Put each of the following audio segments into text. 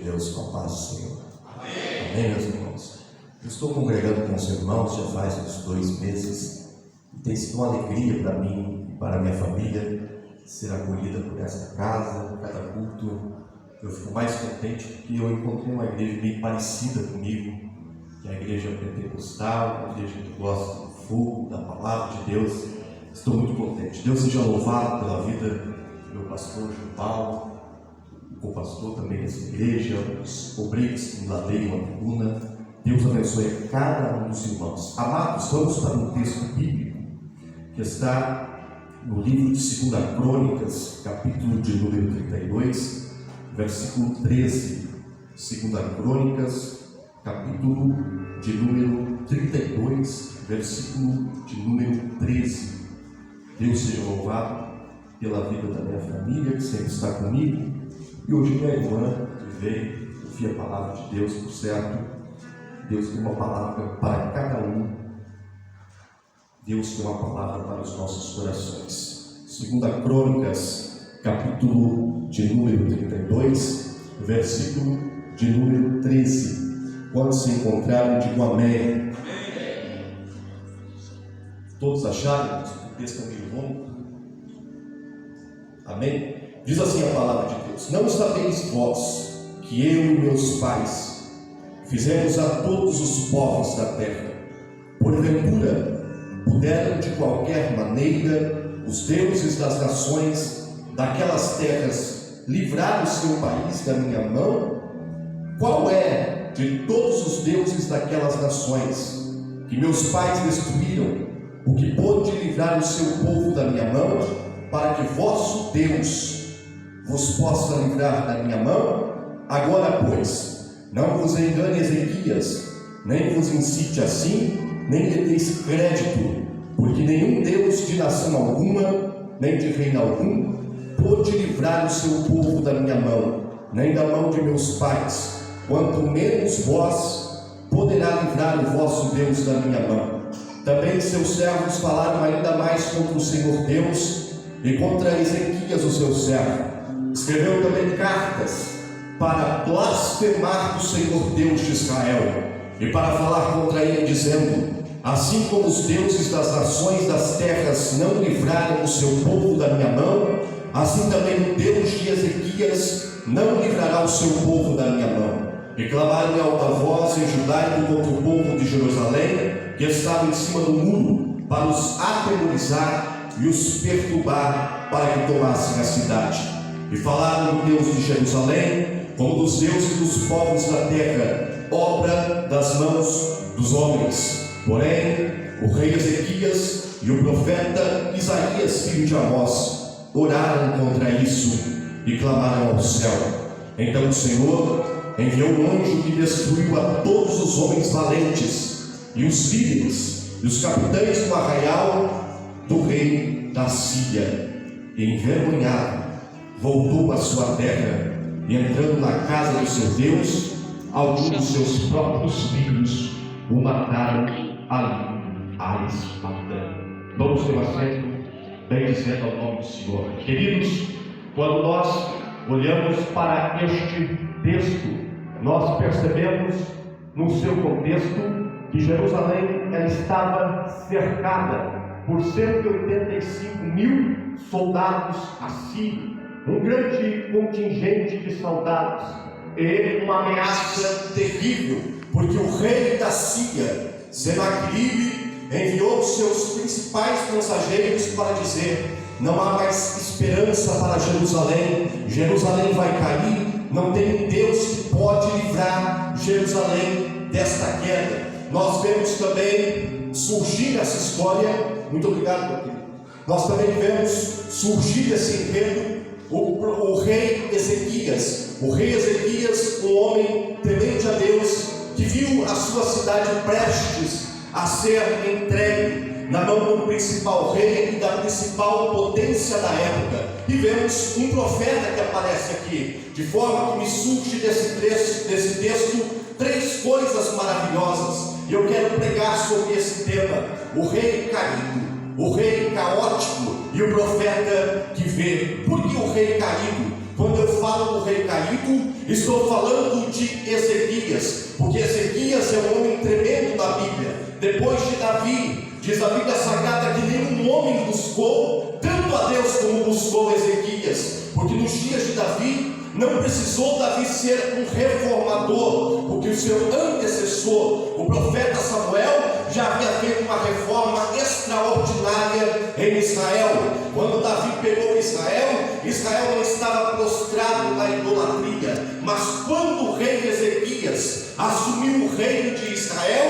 Deus, com a paz do Senhor. Amém, meus irmãos? Eu estou congregando com os irmãos já faz uns 2 meses e tem sido uma alegria para mim e para a minha família ser acolhida por esta casa, cada culto. Eu fico mais contente porque eu encontrei uma igreja bem parecida comigo, que é a igreja pentecostal, uma igreja que gosta do fogo, da palavra de Deus. Estou muito contente. Deus seja louvado pela vida do meu pastor João Paulo, o pastor também dessa igreja, os obreiros que ladeiam a tribuna. Deus abençoe cada um dos irmãos. Amados, vamos para um texto bíblico que está no livro de 2 Crônicas, capítulo de número 32, versículo 13. 2 Crônicas, capítulo de número 32, versículo de número 13. Deus seja louvado pela vida da minha família, que sempre está comigo. E hoje minha irmã, que veio ouvir a palavra de Deus, por certo, Deus tem uma palavra para cada um. Deus tem uma palavra para os nossos corações. 2 Crônicas, capítulo de número 32, versículo de número 13. Quando se encontrarem, digam amém. Todos acharam? O texto é meio longo. Amém? Diz assim a palavra de Deus: não sabeis vós que eu e meus pais fizemos a todos os povos da terra? Porventura puderam de qualquer maneira os deuses das nações daquelas terras livrar o seu país da minha mão? Qual é de todos os deuses daquelas nações que meus pais destruíram o que pôde livrar o seu povo da minha mão, para que vosso Deus vos possa livrar da minha mão? Agora, pois, não vos engane Ezequias, nem vos incite assim, nem lhe deis crédito, porque nenhum Deus de nação alguma, nem de reino algum, pôde livrar o seu povo da minha mão, nem da mão de meus pais, quanto menos vós poderá livrar o vosso Deus da minha mão. Também seus servos falaram ainda mais contra o Senhor Deus e contra Ezequias, o seu servo. Escreveu também cartas para blasfemar do Senhor Deus de Israel e para falar contra ele, dizendo: assim como os deuses das nações das terras não livraram o seu povo da minha mão, assim também o Deus de Ezequias não livrará o seu povo da minha mão. E clamaram em alta voz em judaico contra o povo de Jerusalém, que estava em cima do muro, para os atemorizar e os perturbar, para que tomassem a cidade. E falaram do Deus de Jerusalém, como dos deuses dos povos da terra, obra das mãos dos homens. Porém, o rei Ezequias e o profeta Isaías, filho de Amós, oraram contra isso e clamaram ao céu. Então o Senhor enviou um anjo que destruiu a todos os homens valentes, e os líderes e os capitães do arraial do rei da Síria. E envergonhado voltou à sua terra, e entrando na casa do seu Deus, alguns dos seus próprios filhos o mataram ali à espada. Vamos ter um assento, bendizendo ao nome do Senhor. Queridos, quando nós olhamos para este texto, nós percebemos no seu contexto que Jerusalém ela estava cercada por 185 mil soldados assírios, um grande contingente de soldados, e uma ameaça terrível, porque o rei da Síria, Senaqueribe, enviou seus principais mensageiros para dizer: não há mais esperança para Jerusalém, Jerusalém vai cair, não tem Deus que pode livrar Jerusalém desta queda. Nós vemos também surgir nessa história, muito obrigado, meu querido. Nós também vemos surgir esse enredo o rei Ezequias. O rei Ezequias, um homem temente a Deus, que viu a sua cidade prestes a ser entregue na mão do principal rei e da principal potência da época. E vemos um profeta que aparece aqui, de forma que me surge desse texto 3 coisas maravilhosas. E eu quero pregar sobre esse tema: o rei caído, o rei caótico e o profeta que vê. Por que o rei caído? Quando eu falo do rei caído, estou falando de Ezequias, porque Ezequias é um homem tremendo na Bíblia. Depois de Davi, diz a Bíblia Sagrada que nenhum homem buscou tanto a Deus como buscou Ezequias, porque nos dias de Davi, não precisou Davi ser um reformador, porque o seu antecessor, o profeta Samuel, já havia feito uma reforma extraordinária em Israel. Quando Davi pegou Israel, Israel não estava prostrado na idolatria, mas quando o rei Ezequias assumiu o reino de Israel,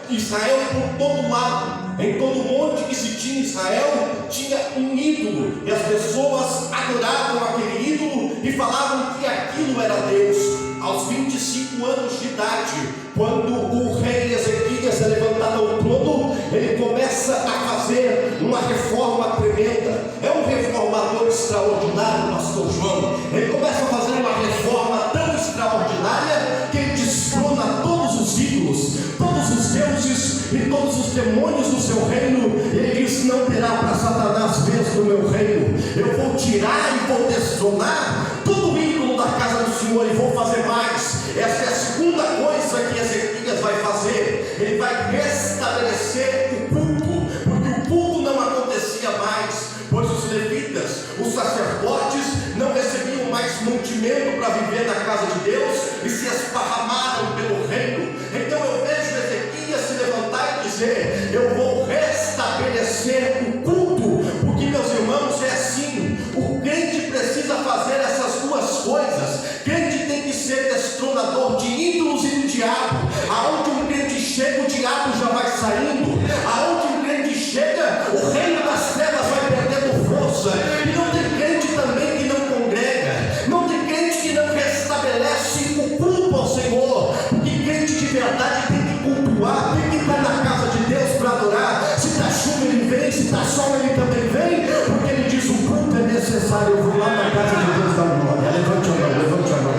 Israel por todo lado, em todo monte que se tinha Israel, tinha um ídolo, e as pessoas adoravam aquele ídolo e falavam que aquilo era Deus. Aos 25 anos de idade, quando o rei Ezequias é levantado ao trono, ele começa a fazer uma reforma tremenda. É um reformador extraordinário, pastor João. Ele começa a fazer uma reforma tão extraordinária que ele destrona todos os ídolos, todos os deuses e todos os demônios do seu reino. Ele diz: não terá para Satanás vez no meu reino. Eu vou tirar e vou destronar todo o ídolo da casa do Senhor, e vou fazer mais. Essa é a segunda coisa que Ezequias vai fazer. Ele vai restabelecer o culto, porque o culto não acontecia mais, pois os levitas, os sacerdotes, não recebiam mais mantimento para viver na casa de Deus e se esparramaram pelo reino. Então eu vejo Ezequias se levantar e dizer: eu vou restabelecer o culto, porque, meus irmãos, é assim, o crente precisa fazer essas duas coisas. Crente tem que ser destronador de ídolos e do diabo. Aonde um crente chega, o diabo já vai saindo. Aonde um crente chega, o reino das trevas vai perdendo força. E não tem crente também que não congrega, não tem crente que não restabelece o culto ao Senhor, porque crente de verdade tem que cultuar, tem que estar na casa de Deus para adorar. Se está chuva ele vem, se está sol ele também vem, porque ele diz: o culto é necessário. Eu vou lá na casa de Deus dar glória. Levante a mão, levante a mão.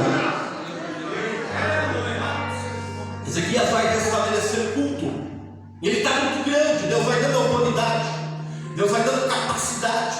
Ezequias vai restabelecer o culto. Ele está muito grande, Deus vai dando autoridade, Deus vai dando capacidade.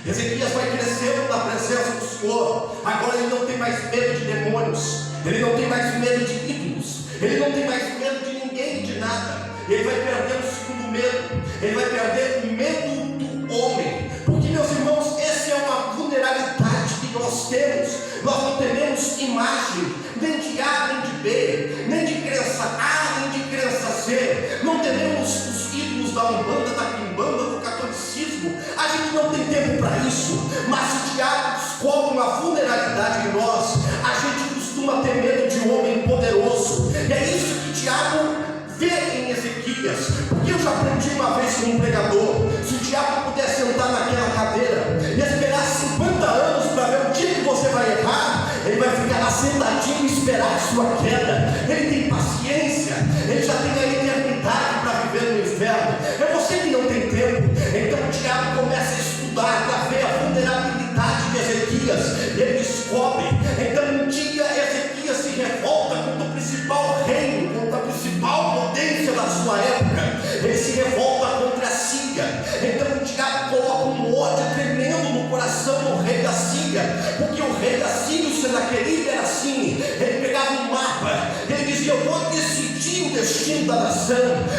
Ezequias vai crescendo na presença do Senhor. Agora ele não tem mais medo de demônios, ele não tem mais medo de ídolos, ele não tem mais medo de ninguém, de nada. Ele vai perder o segundo medo, ele vai perder o medo do homem, porque, meus irmãos, essa é uma vulnerabilidade que nós temos. Nós não temos imagem nem de A nem de B, nem de crença A nem de crença C. Não temos os ídolos da Umbanda, da Quimbanda, do catolicismo. A gente não tem tempo para isso, mas o diabo descobre uma vulnerabilidade em nós. A gente costuma ter medo de um homem poderoso, e é isso que o diabo vê em Ezequias. Porque eu já aprendi uma vez com um pregador: se o diabo pudesse sentar naquela cadeira e esperar 50 anos para ver o dia que você vai errar, ele vai ficar lá sentadinho e esperar a sua queda. Ele tem paciência, ele já tem a eternidade para viver no inferno. É você que não tem tempo. Então o diabo começa a estudar para ver a vulnerabilidade de Ezequias. Ele descobre. Então um dia Ezequias se revolta contra o principal reino, contra a principal potência da sua época. Ele se revolta contra a Síria. Então o diabo coloca um ódio tremendo no coração do rei da Síria, porque o rei da Síria, o Senaqueribe, era assim: ele pegava um mapa, ele dizia: eu vou decidir o destino da nação,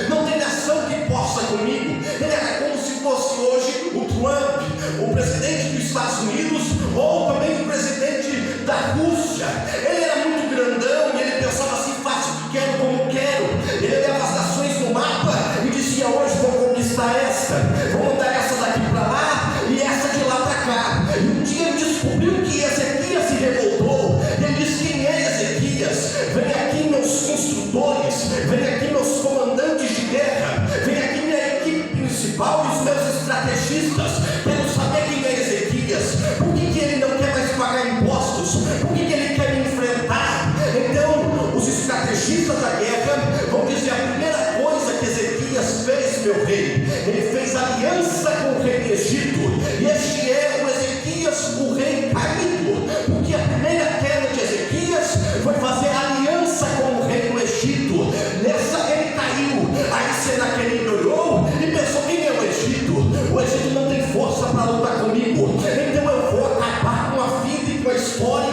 não tem nação que possa comigo. Ele era como se fosse hoje o Trump, o presidente dos Estados Unidos, ou também o presidente da Rússia. Ele era muito grandão e ele pensava assim: faço o que quero, como quero. Ele leva as nações no mapa e dizia: hoje vou conquistar essa, vou mandar essa daqui para lá e essa de lá para cá. E um dia ele descobriu que Ezequias se revoltou. Ele disse: quem é Ezequias? Vem aqui meus instrutores, vem aqui meus comandantes de guerra, vem aqui minha equipe principal e os meus estrategistas. Quero saber quem é Ezequias. Por que ele não quer mais pagar impostos? Por que ele quer me enfrentar? Então os estrategistas da guerra vão dizer: a primeira coisa que Ezequias fez, meu rei, ele fez aliança com o rei do Egito. E este é o Ezequias, o rei caído, porque a primeira queda de Ezequias foi fazer aliança com o rei do Egito. Nessa ele caiu. Aí Senaqueribe olhou e pensou: quem é o Egito? O Egito não tem força para lutar comigo, então eu vou acabar com a vida e com a história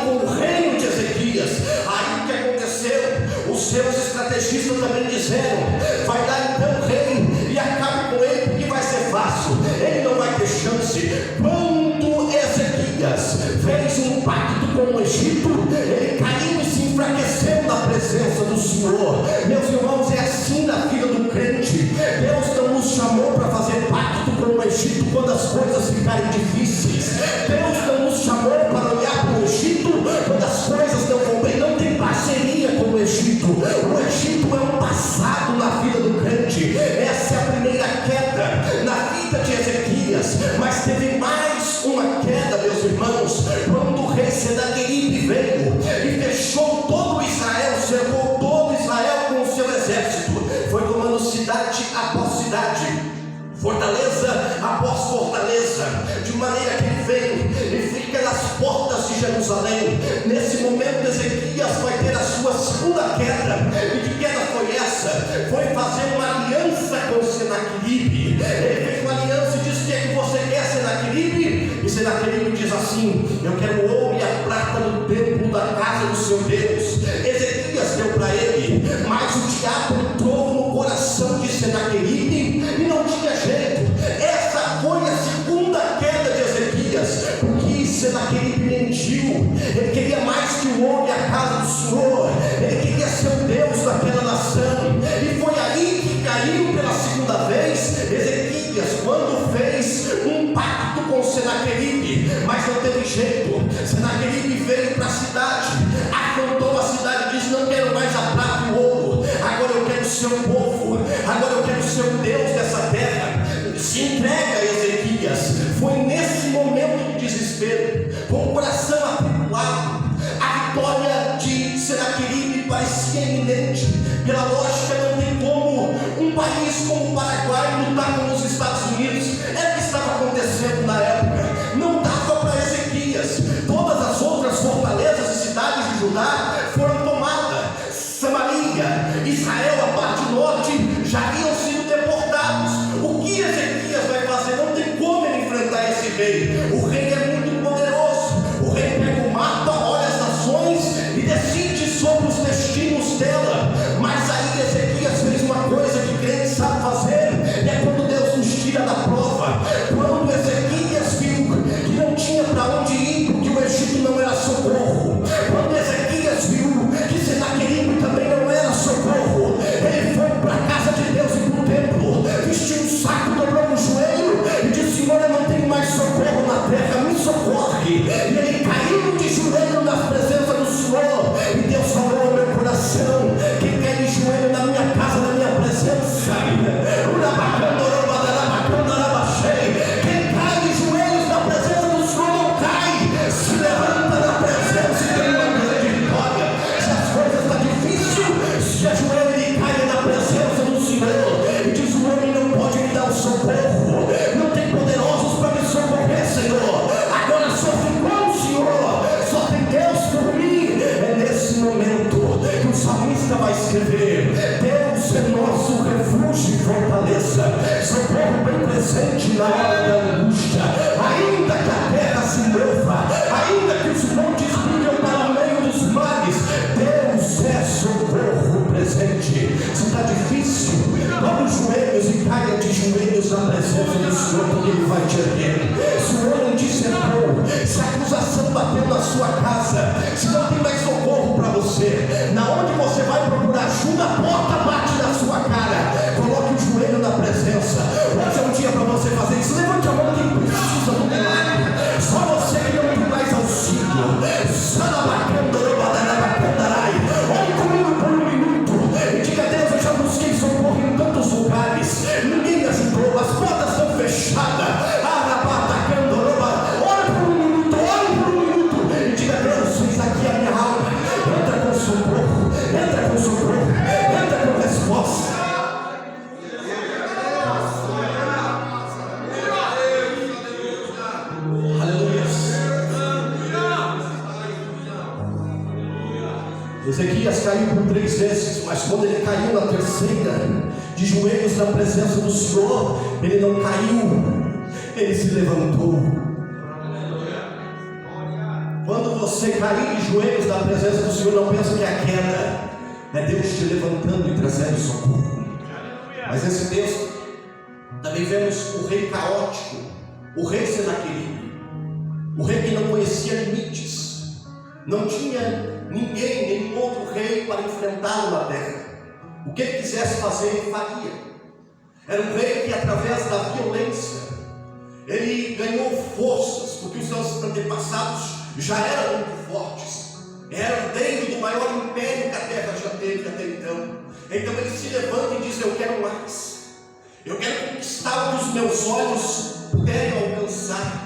seus estrategistas também disseram: vai lá então, rei, e acabe com ele, porque vai ser fácil, ele não vai ter chance. Quando Ezequias fez um pacto com o Egito, ele caiu e se enfraqueceu na presença do Senhor. Meus irmãos, é assim na vida do crente. Deus não nos chamou para fazer pacto com o Egito quando as coisas ficarem difíceis. Deus não nos chamou para olhar para o Egito quando as coisas não vão bem. Não tem parceria com o Egito. O Egito é um passado na vida do crente. Essa é a primeira queda na vida de Ezequias. Mas teve mais uma queda, meus irmãos, quando o rei Senaqueribe veio e fechou todo Israel, cercou todo Israel com o seu exército. Foi tomando cidade após cidade, fortaleza após fortaleza, de maneira que ele veio e fica nas portas de Jerusalém. Nesse momento Ezequias vai ter a sua segunda queda. E que queda foi essa? Foi fazer uma aliança com Senaqueribe. Ele fez uma aliança e disse: o que é que você quer, Senaqueribe? E Senaqueribe diz assim: eu quero o ouro e a prata do templo da casa do seu Deus. Ezequias deu para ele, mas o diabo entrou no coração de Senaqueribe e não tinha jeito. Essa foi a segunda queda de Ezequias, porque Senaqueribe mentiu. Ele queria mais que o ouro e a casa do Senhor. Ele queria ser o Deus daquela nação. E foi aí que caiu pela segunda vez Ezequias, quando fez um pacto com Senaqueribe. Mas não teve jeito. Senaqueribe veio para a cidade, afrontou a cidade e disse: não quero mais a prata e o ouro, agora eu quero ser um povo, agora eu quero ser o Deus dessa terra. Se entrega a Ezequias. Foi nesse momento de desespero, com o coração atribulado, a vitória de Senaqueribe parecia iminente. Pela lógica, não tem como um país como o Paraguai lutar com os Estados Unidos. É o que estava acontecendo na época. Não dava para Ezequias. Todas as outras fortalezas e cidades de Judá foram tomadas. Samaria, Israel, a parte norte, já haviam sido deportados. O que Ezequias vai fazer? Não tem como ele enfrentar esse rei. O rei é muito poderoso. O rei pega o mapa, olha as nações e decide sobre os destinos dela. Mas aí Ezequias fez uma coisa que crente sabe fazer, e é quando Deus nos tira da prova. Quando Ezequias viu que não tinha para onde ir, porque o Egito não era socorro. Quando Ezequias viu que Senaqueribe também não era socorro, ele foi para a casa de Deus e para o templo, vestiu um saco, dobrou o joelho e disse: Senhor, eu não tenho mais socorro na terra, me socorre. E ele caiu de joelho na presença do Senhor, e Deus falou ao meu coração: quem cai de joelho na minha casa, na minha presença, quem cai de joelhos na presença do Senhor não cai, se levanta na presença e tem uma grande vitória. Se as coisas estão difíceis, se ajoelha e cai na presença do Senhor e diz: o homem não pode me dar o socorro, não tem poderosos para me socorrer, Senhor, agora sofre com o Senhor, só tem Deus por mim. É nesse momento que o salmista vai escrever: Deus é nosso refúgio e fortaleza, socorro bem presente na hora da angústia. Ainda que a terra se mova, ainda que os montes brilham para o meio dos mares, Deus é socorro presente. Se está difícil, dobre os joelhos e caia de joelhos na presença do Senhor, porque Ele vai te erguer. Se o homem te cercou, se a acusação bateu na sua casa, se não tem mais socorro para você, na onde você vai procurar ajuda, a porta bate na sua cara. Coloque o joelho na presença. Hoje é um dia para você fazer isso. Levante a mão quem precisa do milagre. Só você que não tem mais auxílio. Olhe comigo por um minuto e diga: Deus, eu já busquei socorro em tantos lugares, ninguém me ajudou, as portas estão fechadas. Olhe por um minuto e diga: Deus, eis aqui a minha alma. Entra com socorro, entra com socorro, entra com resposta. Ezequias caiu por 3 vezes, mas quando ele caiu na terceira, de joelhos na presença do Senhor, ele não caiu, ele se levantou. Quando você cair de joelhos na presença do Senhor, não pense que é a queda. é Deus te levantando e trazendo socorro. Mas nesse texto também vemos o rei caótico, o rei Senaqueribe, o rei que não conhecia limites, não tinha ninguém, nenhum outro rei para enfrentá-lo na terra. O que ele quisesse fazer, ele faria. Era um rei que, através da violência, ele ganhou forças, porque os seus antepassados já eram muito fortes, era herdeiro do maior império que a terra já teve até então. Então ele se levanta e diz: eu quero mais, eu quero conquistar o que os meus olhos puderem alcançar.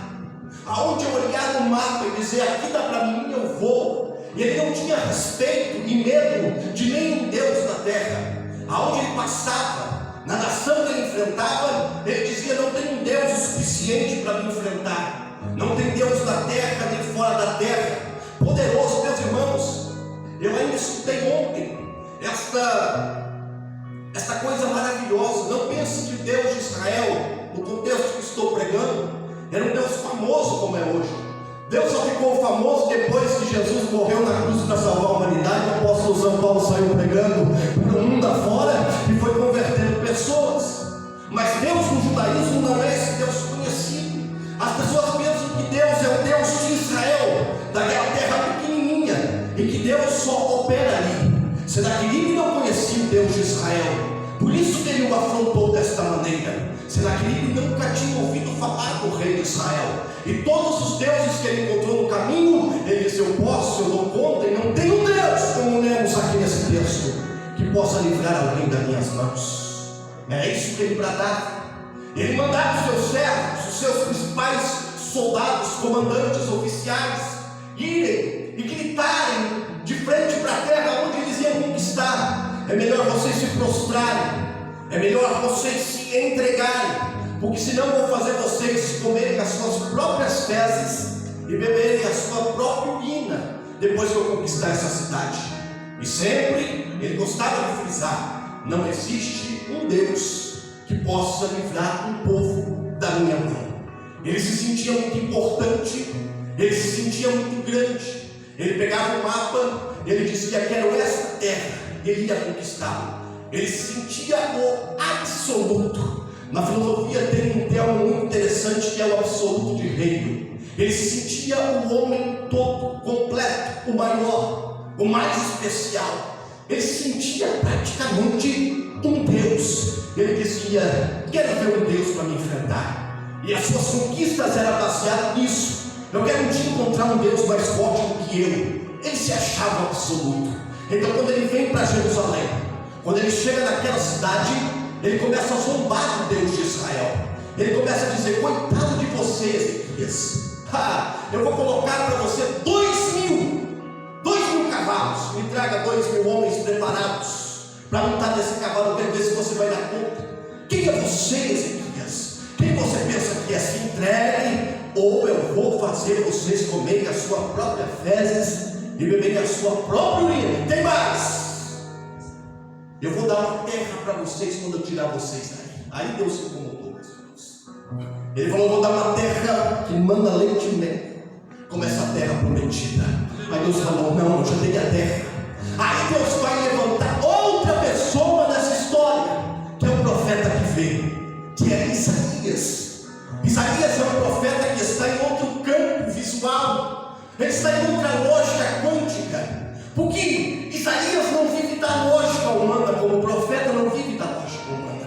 Aonde eu olhar no mapa e dizer: aqui dá para mim, eu vou. E ele não tinha respeito e medo de nenhum Deus na terra. Aonde ele passava, na nação que ele enfrentava, ele dizia: não tem um Deus o suficiente para me enfrentar. Não tem Deus na terra nem fora da terra. Poderoso, meus irmãos. Eu ainda escutei ontem esta coisa maravilhosa. Não pense que o Deus de Israel, no contexto que estou pregando, era um Deus famoso como é hoje. Deus só ficou famoso depois que Jesus morreu na cruz para salvar a humanidade. O apóstolo São Paulo saiu pregando para o mundo afora e foi convertendo pessoas. Mas Deus no judaísmo não é esse Deus conhecido. As pessoas pensam que Deus é o Deus de Israel, daquela terra pequenininha, e que Deus só opera ali. Senaqueribe não conhecia o Deus de Israel, por isso que ele o afrontou desta maneira. Senaqueribe nunca tinha ouvido falar do rei de Israel, e todos os deuses que ele encontrou no caminho, ele disse: eu posso, eu dou conta, e não tem um Deus, como lemos aqui nesse texto, que possa livrar alguém das minhas mãos. É isso que ele bradava. Ele mandava os seus servos, os seus principais soldados, comandantes, oficiais, irem e gritarem de frente para a terra onde eles iam conquistar: é melhor vocês se prostrarem, é melhor vocês se entregarem, porque senão vou fazer vocês comerem as suas próprias fezes e beberem a sua própria urina depois que eu conquistar essa cidade. E sempre ele gostava de frisar: não existe um Deus que possa livrar um povo da minha mão. Ele se sentia muito importante, ele se sentia muito grande. Ele pegava o mapa, ele dizia: quero esta terra, e ele ia conquistá-la. Ele se sentia o absoluto. Na filosofia tem um termo muito interessante que é o absoluto de reino. Ele se sentia o homem todo, completo, o maior, o mais especial. Ele se sentia praticamente um Deus. Ele dizia: quero ver um Deus para me enfrentar. E as suas conquistas eram baseadas nisso. Eu quero um dia encontrar um Deus mais forte do que eu. Ele se achava absoluto. Então quando ele vem para Jerusalém, quando ele chega naquela cidade, ele começa a zombar do Deus de Israel. Ele começa a dizer: coitado de você, Ezequias. Eu vou colocar para você 2.000 cavalos. Me traga 2.000 homens preparados para montar nesse cavalo. Eu quero ver se você vai dar conta. Quem é você, Ezequias? Quem você pensa que é? Se entregue, ou eu vou fazer vocês comerem a sua própria fezes e beberem a sua própria urina. Tem mais. Eu vou dar uma terra para vocês quando eu tirar vocês daí. Aí Deus se incomodou, meus irmãos. Ele falou: vou dar uma terra que manda leite e mel, como essa terra prometida. Aí Deus falou: não, eu já tenho a terra. Aí Deus vai levantar outra pessoa nessa história, que é o profeta que veio, que é Isaías. Isaías é um profeta que está em outro campo visual, ele está em outra lógica quântica, porque Isaías não vive da lógica humana, como o profeta não vive da lógica humana.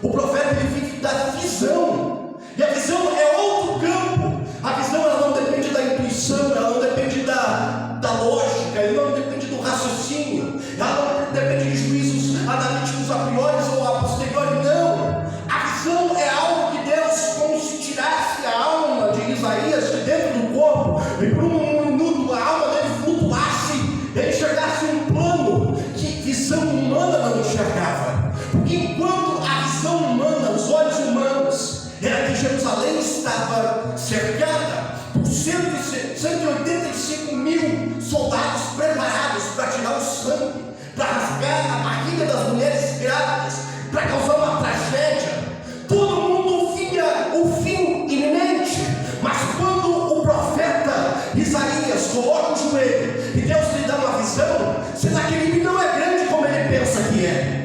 O profeta ele vive da visão, e a visão é outro campo. A visão ela não depende da intuição, ela não depende da lógica, ela não depende do raciocínio, ela não depende de juízos analíticos a priori ou a posteriori, não. A visão é algo que Deus, como se tirasse a alma de Isaías de dentro do corpo, e por um minuto a alma dele flutuasse, ele enxergasse um plano que visão humana não enxergava. Porque enquanto a visão humana, os olhos humanos, era que Jerusalém estava cercada por 185.000 soldados preparados para tirar o sangue, para rasgar a barriga das mulheres grávidas, para causar uma tragédia. Todo mundo via o fim iminente. Mas quando o profeta Isaías coloca o joelho e Deus lhe dá uma visão, Senaqueribe não é grande como pensa que é.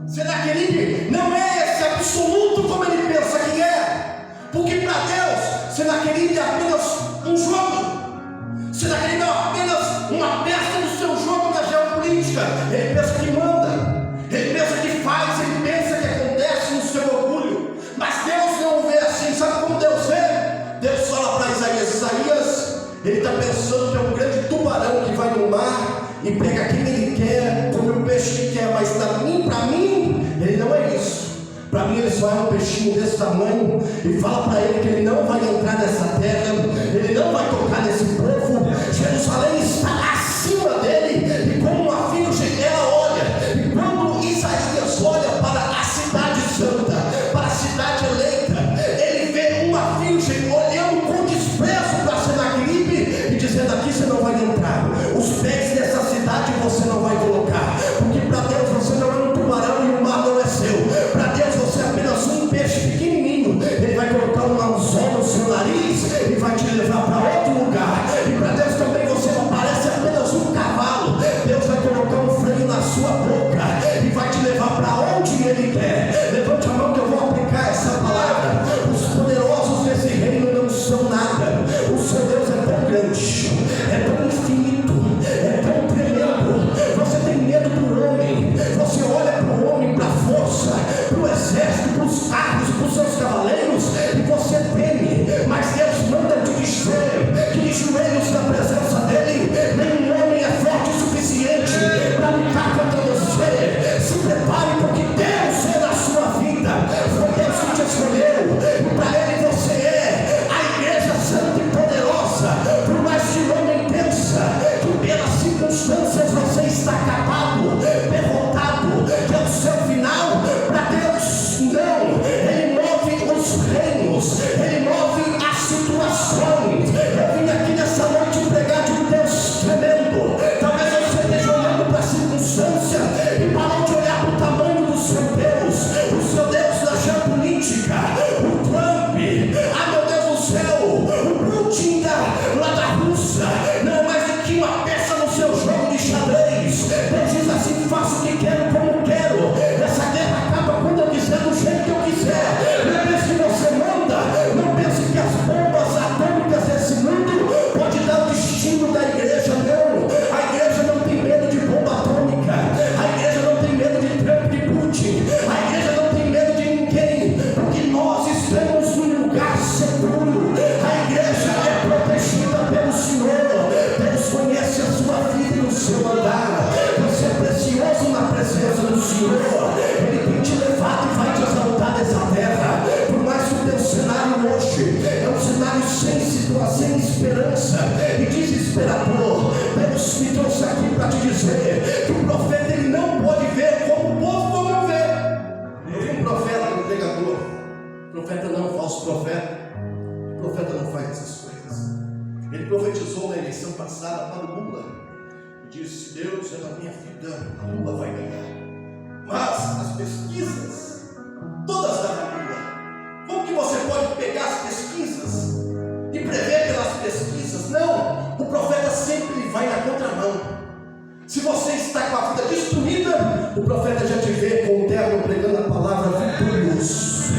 Senaqueribe não é esse absoluto como ele pensa que é, porque para Deus Senaqueribe é apenas um jogo. Senaqueribe é apenas uma peça do seu jogo da geopolítica. Ele pensa que manda, ele pensa que faz, ele pensa que acontece no seu orgulho. Mas Deus não vê assim. Sabe como Deus vê? Deus fala para Isaías, ele está pensando que é um grande tubarão que vai no mar e pega quem ele quer, come o peixe que quer, mas para mim, ele não é isso. Para mim ele só é um peixinho desse tamanho. E fala para ele que ele não vai entrar nessa terra, ele não vai tocar nesse povo. Jerusalém está acima dele, e como uma virgem ela olha. E quando Isaías olha para a cidade santa, para a cidade eleita, ele vê uma virgem olhando com desprezo para Senaqueribe e dizendo: aqui você não vai entrar, os pés dessa cidade você não vai colocar, porque para Deus você não é um tubarão e o mar não é seu. Para Deus você é apenas um peixe pequenininho. Ele vai colocar um anzol no seu nariz e vai te levar para outro lugar. E para Deus também você não parece apenas um cavalo. Deus vai colocar um freio na sua boca e vai te levar para onde Ele quer. Levante a mão que eu vou aplicar essa palavra. Os poderosos desse reino não são nada. O seu Deus é tão grande, é tão infinito, é tão tremendo. Você tem medo do homem, você olha para o homem, para a força, para o exército, para os carros, para os seus cavaleiros, e você teme. Mas Deus manda te dizer que de joelhos na presença dele, nenhum homem é forte o suficiente para lutar contra você. Se prepare, porque Deus é na sua vida. Foi Deus que te escolheu, e para ele você é a igreja santa e poderosa. Por mais que o homem pensa que pelas circunstâncias você está acabado, derrotado, que é o seu final, para Deus não. Ele move os reinos, ele move as situações. Eu vim aqui nessa noite pregar de um Deus tremendo. Talvez você esteja olhando para a circunstância e parou de olhar para o tamanho do seu Deus, o seu Deus da geopolítica, o Trump, meu Deus do céu, o Putin lá da Rússia, não é mais do que uma peça no seu jogo de xadrez. Deus diz assim: faço o que quero, como quero. Essa guerra acaba quando eu quiser, do jeito que eu quiser. Não pense que você manda, não pense que as bombas atômicas desse mundo pode dar o destino da igreja. Não, a igreja não tem medo de bomba atômica, a igreja não tem medo de Trump, de Putin, a igreja não tem medo de ninguém, porque nós estamos num lugar seguro. A igreja é protegida pelo Senhor. Deus conhece a sua vida e o seu andar. Você é precioso na presença do Senhor. Ele tem te levado e vai te exaltar dessa terra. Por mais que o teu cenário hoje é um cenário sem situação, sem esperança e desesperador, Deus me trouxe aqui para te dizer que o profeta ele não pode ver como o povo não vê. Eu vi um profeta, um pregador. Profeta não, falso profeta. O profeta não faz essas coisas. Ele profetizou na eleição passada para o Lula e disse: Deus é na minha vida, a Lula vai ganhar. Mas as pesquisas todas davam Lula. Como que você pode pegar as pesquisas e prever pelas pesquisas? Não, o profeta sempre vai na contramão. Se você está com a vida destruída, o profeta já te vê com o terno pregando a palavra vitorioso.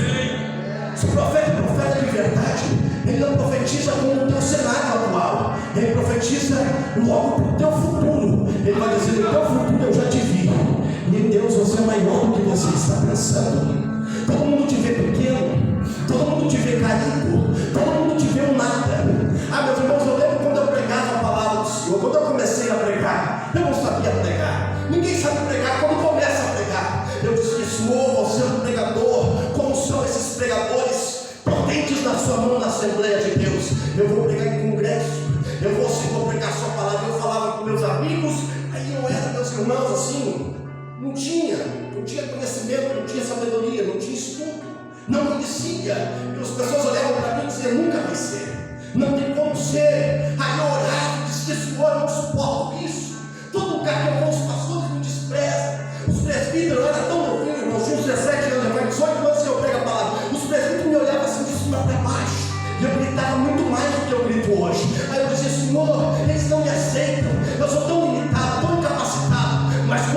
Se o profeta é profeta de verdade, ele não profetiza com o teu cenário atual, ele profetiza logo para o teu futuro. Ele vai dizer: o teu futuro eu já te vi, e em Deus você é maior do que você está pensando. Todo mundo te vê pequeno, todo mundo te vê caído, todo mundo te vê um nada. Meus irmãos, eu lembro quando eu pregava a palavra do Senhor. Quando eu comecei a pregar, eu não sabia pregar. Ninguém sabe pregar quando começa a pregar. Eu disse: Senhor, você é um pregador. Como são esses pregadores potentes na sua mão na Assembleia de Deus? Eu vou pregar em congresso, eu vou pregar sua palavra. Eu falava com meus amigos, aí não era, meus irmãos, assim, não tinha conhecimento, não tinha sabedoria, não tinha estudo, não conhecia. E as pessoas olhavam para mim e diziam: nunca vai ser, não tem como ser. Aí eu orava e disse: Senhor, eu não suporto isso. Todo lugar que eu vou, os pastores me desprezam. Os presbíteros, eu era tão novinho, irmão, tinha uns 17 anos, eu 18 anos que eu prego a palavra. Os presbíteros me olhavam assim de cima para baixo. E eu gritava muito mais do que eu grito hoje. Aí eu dizia: Senhor, eles não me aceitam, eu sou tão limitado, tão incapacitado. Mas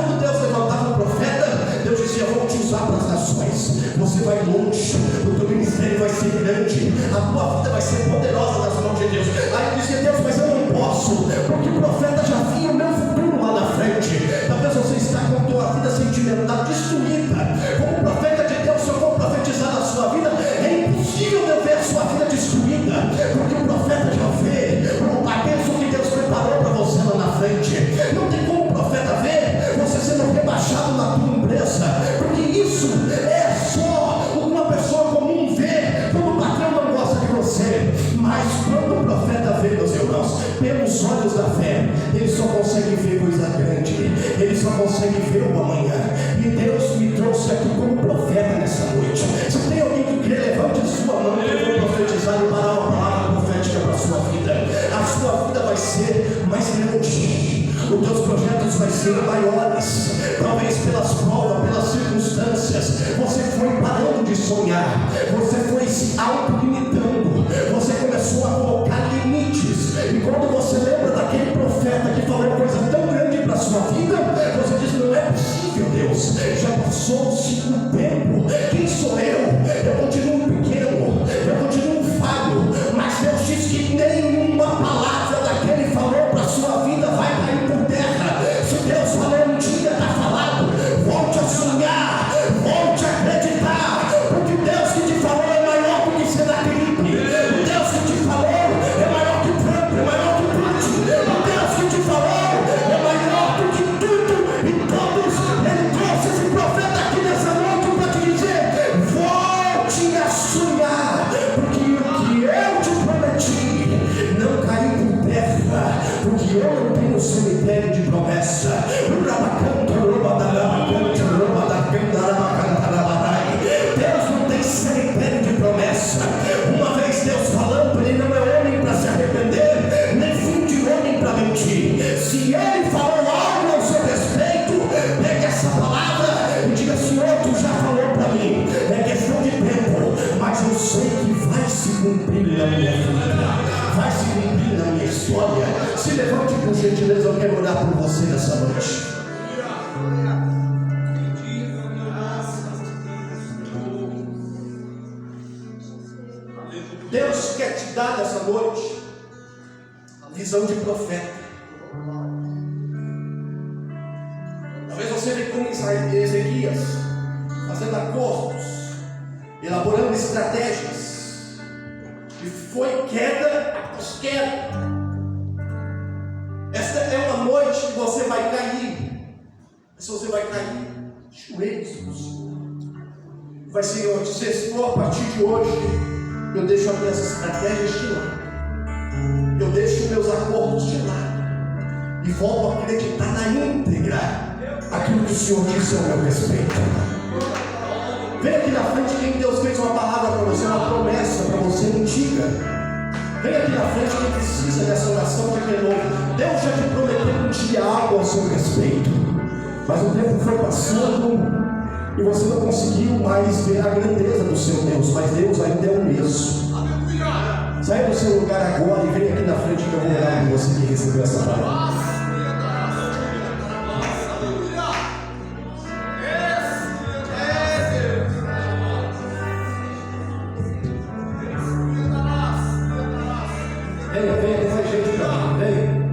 você vai longe, o teu ministério vai ser grande, a tua vida vai ser poderosa nas mãos de Deus. Aí dizia Deus, mas eu não posso, porque o profeta já via o meu futuro lá na frente. Talvez você está com a tua vida sentimental destruída. Como profeta de Deus, se eu for profetizar na sua vida, é impossível eu ver a sua vida destruída, porque o profeta já vê a bênção que Deus preparou para você lá na frente. Não tem como o profeta ver você sendo rebaixado na tua empresa, porque isso é só uma pessoa comum ver quando o patrão não gosta de você. Mas quando o profeta vê, meus irmãos, pelos olhos da fé, ele só consegue ver coisa grande, ele só consegue ver o amanhã. E Deus me trouxe aqui como profeta nessa noite. Se tem alguém que crê, levante a sua mão, que eu vou profetizar e parar uma palavra profética para a sua vida. A sua vida vai ser mais grande, os teus projetos vai ser maiores. Talvez pelas provas, pelas circunstâncias, você foi parando de sonhar, você foi se auto-limitando, você começou a colocar limites. E quando você lembra daquele profeta que falou uma coisa tão grande para a sua vida, você diz, não é possível, Deus, já passou-se o tempo, quem sou eu? Eu continuo pequeno, eu continuo falho, mas Deus diz que nenhuma palavra daquele falou para a sua vida vai cair por terra. Se Deus falou um dia, está falado. Volte a sonhar, volte a acreditar, porque Deus que te falou é maior do que Senaqueribe. O Deus que te falou é maior que Trump, é maior que Putin. O Deus que te falou é maior do que tudo e todos. Ele trouxe esse profeta aqui nessa noite para te dizer, volte a sonhar, porque o que eu te prometi não caiu por terra, porque eu não tenho cemitério de promessa. Deus não tem cemitério de promessa. Uma vez Deus falando, ele não é homem para se arrepender, nem filho de homem para mentir. Se ele falou algo ao seu respeito, pegue essa palavra e diga, Senhor, tu já falou para mim, é questão de tempo, mas eu sei que vai se cumprir na minha vida, vai se cumprir na minha história. Se levante por gentileza, eu quero orar por você nessa noite. Deus quer te dar nessa noite visão de profeta. Talvez você vê como Ezequias, fazendo acordos, elaborando estratégias, e foi queda após queda. Esta é uma noite que você vai cair, mas você vai cair de joelhos no Senhor. Vai, Senhor, dizer, Senhor, a partir de hoje eu deixo as minhas estratégias de lado, eu deixo meus acordos de lado e volto a acreditar na íntegra aquilo que o Senhor disse ao meu respeito. Vem aqui na frente quem Deus fez uma palavra para você, uma promessa para você antiga. Vem aqui na frente quem precisa dessa oração de renovo. Deus já te prometeu um dia algo ao seu respeito, mas o tempo foi passando e você não conseguiu mais ver a grandeza do seu Deus, mas Deus ainda é o mesmo. Sai do seu lugar agora e vem aqui na frente que eu vou orar por você que recebeu essa palavra. Venha, tem mais gente pra mim, venha.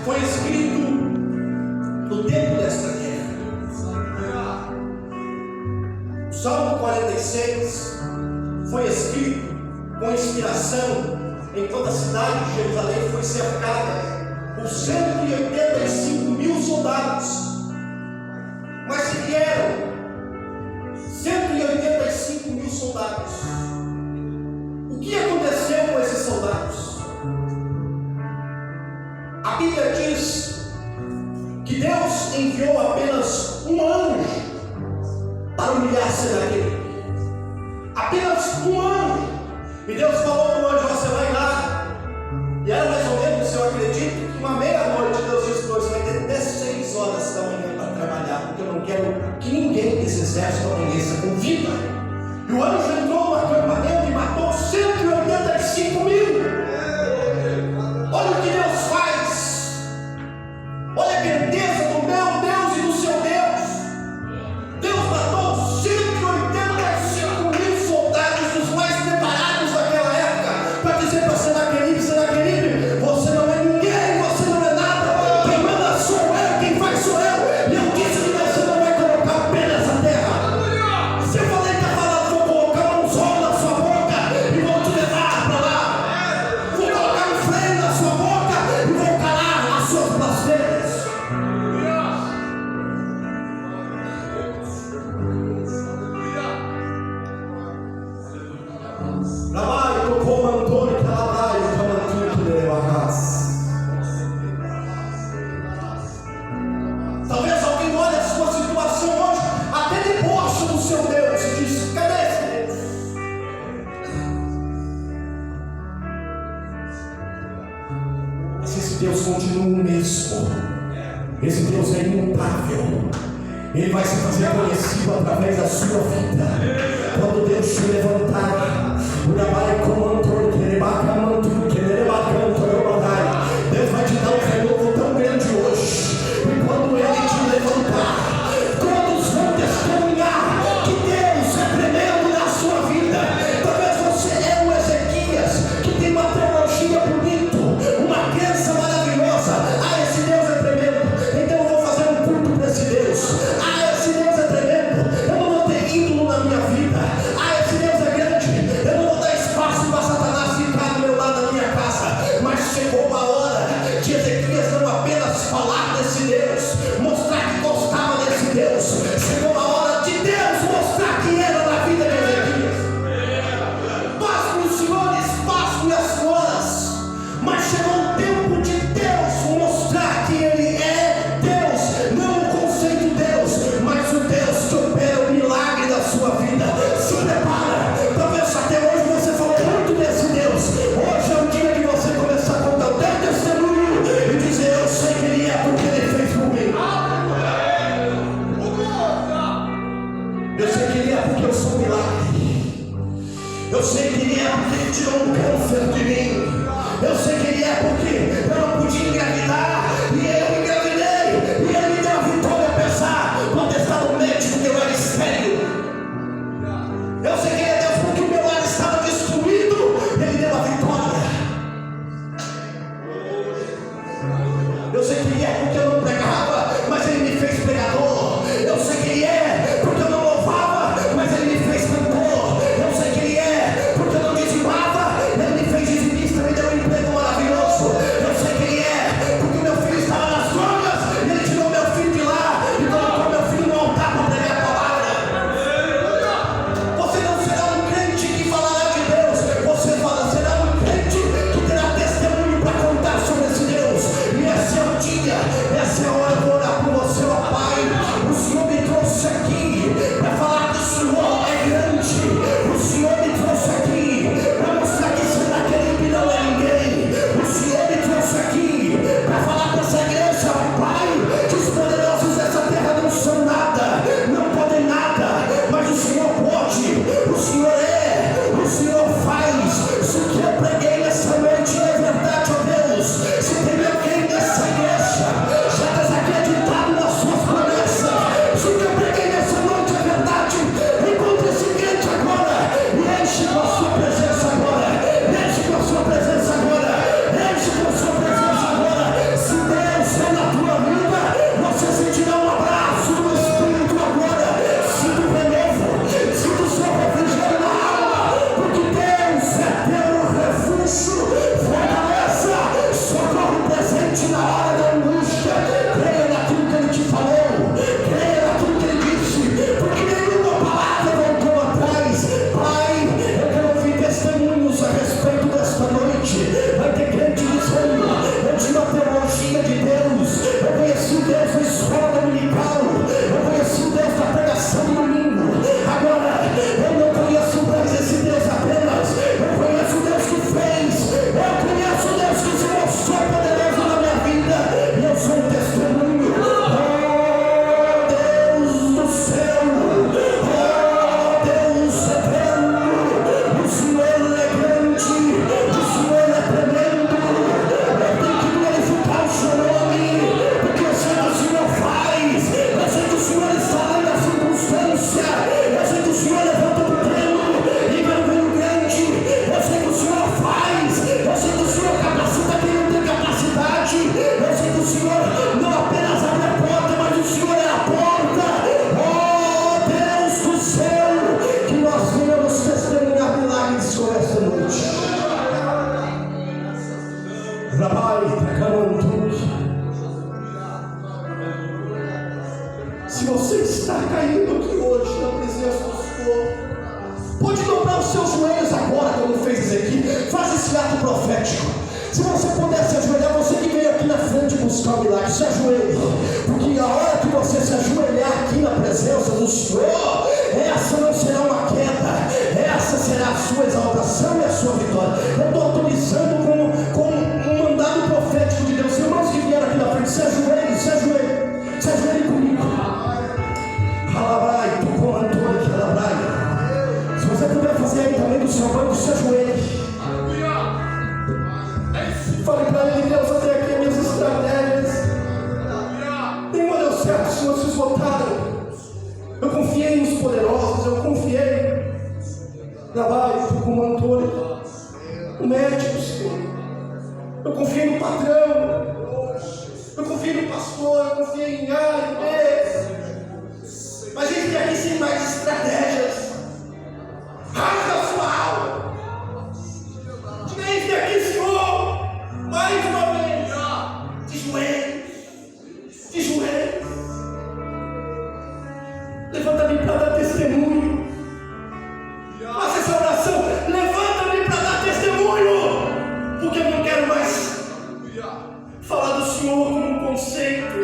Foi escrito no tempo desta guerra. O Salmo 46 foi escrito com inspiração enquanto a cidade de Jerusalém foi cercada por 185 mil soldados. Mas se vieram 185 mil soldados, o que aconteceu com esses soldados? A Bíblia diz que Deus enviou apenas um anjo para humilhar Senaqueribe. Apenas um anjo. E Deus falou para o anjo, você vai lá. E era mais ou menos, eu acredito, que uma meia-noite Deus disse para você vai ter até 6 horas da manhã para trabalhar, porque eu não quero que ninguém exército amanheça com vida. E o anjo entrou no acampamento e matou 185 mil. Olha o que Deus faz. Olha a grandeza do meu Deus e do seu Deus. Deus matou 185 mil soldados, dos mais preparados daquela época, para dizer para Senaqueribe: Senaqueribe, você não é ninguém, você não é nada. Quem manda sou eu, quem faz sou eu. E eu disse que você não vai colocar o pé nessa terra. Se eu falei que a palavra, vou colocar um sol na sua boca e vou te levar para lá. Vou colocar um freio na sua boca e vou calar as suas blasfêmias. Trabalho, tocou o Antônio, trabalho, camantinho, que leva a casa. Talvez alguém olhe a sua situação hoje, até debocha do seu Deus e diz: cadê esse Deus? Mas esse Deus continua o mesmo. Esse Deus é imutável. Ele vai se fazer conhecido através da sua vida. Quando Deus te levantar, Deus vai te dar um renovo tão grande hoje. E quando Ele te levantar, todos vão testemunhar que Deus é tremendo na sua vida. Talvez você é um Ezequias que tem uma teologia bonita, uma crença maravilhosa. Ah, esse Deus é tremendo, então eu vou fazer um culto para esse Deus. Ah, esse Deus é tremendo, eu não vou ter ídolo na minha vida. Ah, esse Deus é grande, eu não vou dar espaço para Satanás ficar do meu lado, na minha casa. Mas chegou a hora de Ezequias não apenas falar desse Deus, mostrar que gostava desse Deus. Chegou a hora de Deus mostrar que era na vida de Ezequias. Pasmem os senhores, pasmem as senhoras, mas chegou o tempo de Deus mostrar que Ele é Deus, não o conceito Deus, mas o Deus que opera o milagre da sua vida. Se prepara. Talvez até hoje você falou muito desse Deus. Hoje é o dia de você começar a contar o teu testemunho e dizer: eu sei que Ele é porque Ele fez por mim. Eu sei que Ele é porque eu sou um milagre. Eu sei que Ele é porque Ele tirou um câncer de mim. Eu sei que Ele é porque eu não podia engravidar e eu engravidei, e Ele me deu a vitória apesar do atestado médico que eu era estéril. Eu sei que Ele é Deus porque o meu lar estava destruído, Ele deu a vitória. Eu sei que Ele é porque eu não pregava, mas Ele me fez pregador. Eu sei que Ele é porque eu não louvava, mas Ele me fez cantor. Eu sei que Ele é porque eu não dizimava, Ele me fez dizimista, me deu um emprego maravilhoso. Eu sei que Ele é porque meu filho estava nas drogas, Ele tirou meu filho de lá e colocou meu filho no altar para pregar a palavra. Você não será um crente que falará de Deus, você será um crente que terá testemunho para contar sobre esse Deus. E esse é o dia, essa é a hora. Eu vou orar por você, ó Pai. O Senhor me trouxe aqui para falar que o Senhor é grande. O Senhor me trouxe aqui para mostrar que Senaqueribe não é ninguém. O Senhor me trouxe aqui para falar para essa igreja, ó Pai, que os poderosos dessa terra não são nada, não podem nada, mas o Senhor pode. O Senhor é, o Senhor faz. Se o que eu preguei nessa noite é verdade, ó Deus, se tem alguém nessa igreja já desacreditado nas suas promessas, se o que eu preguei nessa noite é verdade, encontre esse crente agora e enche com a sua presença agora, enche com a sua presença agora, enche com a sua presença agora. Se Deus é na tua vida, você sentirá um abraço do Espírito agora. Sinta o renovo, sinta o seu refrigério na alma, porque Deus é teu refúgio, fortaleza, socorro presente na hora da angústia. Creia naquilo que Ele te falou, creia naquilo que Ele disse, porque nenhuma palavra voltou atrás. Pai, eu quero ouvir testemunhos a respeito desta noite. Vai ter crente dizendo: eu tinha uma teologia de Deus, eu conheci o Deus da escola dominical, eu conheci o Deus da pregação do domingo. Agora eu não conheço mais esse Deus apenas, eu conheço o Deus que fez, eu conheço o Deus que se mostrou poderoso na minha vida. estar caindo aqui hoje na presença do Senhor. Pode dobrar os seus joelhos agora, como fez Ezequiel. Faz esse ato profético. Se você puder se ajoelhar, você que veio aqui na frente buscar o milagre, se ajoelhe. Porque a hora que você se ajoelhar aqui na presença do Senhor, essa não será uma queda, essa será a sua exaltação e a sua vitória. Eu estou autorizando com um mandado profético de Deus. Irmãos que vieram aqui na frente, se ajoelhe, se ajoelhe, se ajoelhe comigo. Alabrai, tu comandou aqui, alabrai. Se você puder fazer aí também do seu banco, se ajoelhe. Fale para ele, Deus, até aqui as minhas estratégias. Nenhuma deu certo, os senhores se esgotaram. Eu confiei nos poderosos, eu confiei na Baia, como Antônio, o médico, Senhor. Eu confiei no patrão, eu confiei no pastor, eu confiei em A, em B. Mas a gente tem aqui sem mais estratégias. Rasga a sua alma. Diga a gente aqui, Senhor. Mais uma vez, de joelhos, de joelhos. Levanta-me para dar testemunho. Faça essa oração. Levanta-me para dar testemunho. Porque eu não quero mais falar do Senhor como um conceito.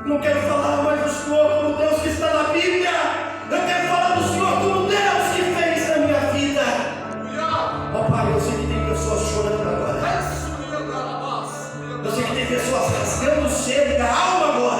Não quero falar mais do Senhor como Deus que está na Bíblia. Eu quero falar do Senhor como Deus que fez na minha vida. Ó Pai, eu sei que tem pessoas chorando agora. Eu sei que tem pessoas rasgando o cheiro da alma agora.